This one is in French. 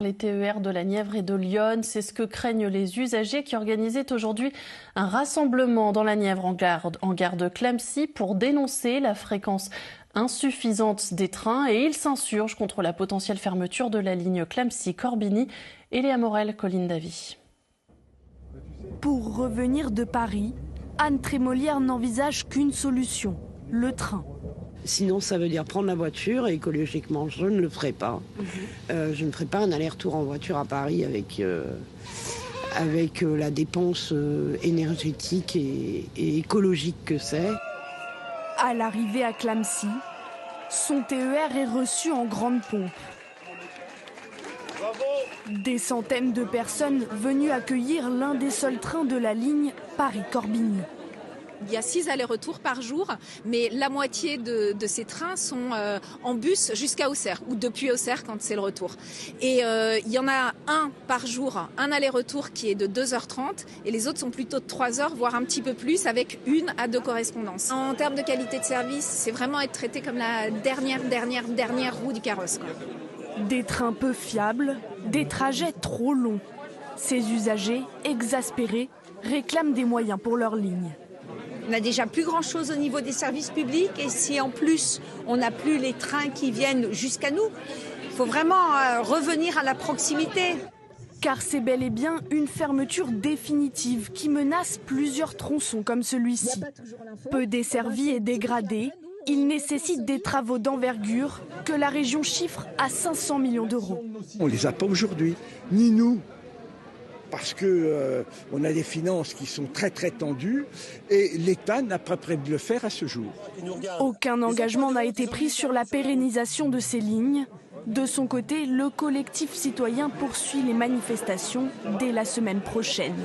Les TER de la Nièvre et de Lyon, c'est ce que craignent les usagers qui organisaient aujourd'hui un rassemblement dans la Nièvre en gare de Clamecy pour dénoncer la fréquence insuffisante des trains et ils s'insurgent contre la potentielle fermeture de la ligne Clamecy-Corbigny. Léa Morel, Colline Davy. Pour revenir de Paris, Anne Trémolière n'envisage qu'une solution, le train. Sinon, ça veut dire prendre la voiture et écologiquement, je ne le ferai pas. Je ne ferai pas un aller-retour en voiture à Paris avec la dépense énergétique et écologique que c'est. À l'arrivée à Clamecy, son TER est reçu en grande pompe. Des centaines de personnes venues accueillir l'un des seuls trains de la ligne Paris-Corbigny. Il y a 6 allers-retours par jour, mais la moitié de ces trains sont en bus jusqu'à Auxerre, ou depuis Auxerre quand c'est le retour. Et il y en a un par jour, un aller-retour qui est de 2h30, et les autres sont plutôt de 3h, voire un petit peu plus, avec 1 à 2 correspondances. En termes de qualité de service, c'est vraiment être traité comme la dernière roue du carrosse, quoi. Des trains peu fiables, des trajets trop longs. Ces usagers, exaspérés, réclament des moyens pour leur ligne. On n'a déjà plus grand-chose au niveau des services publics et si en plus on n'a plus les trains qui viennent jusqu'à nous, il faut vraiment revenir à la proximité. Car c'est bel et bien une fermeture définitive qui menace plusieurs tronçons comme celui-ci. Peu desservi et dégradé, il nécessite des travaux d'envergure que la région chiffre à 500 millions d'euros. On ne les a pas aujourd'hui, ni nous. Parce qu'on a des finances qui sont très tendues et l'État n'a pas prévu de le faire à ce jour. Aucun engagement n'a été pris sur la pérennisation de ces lignes. De son côté, le collectif citoyen poursuit les manifestations dès la semaine prochaine.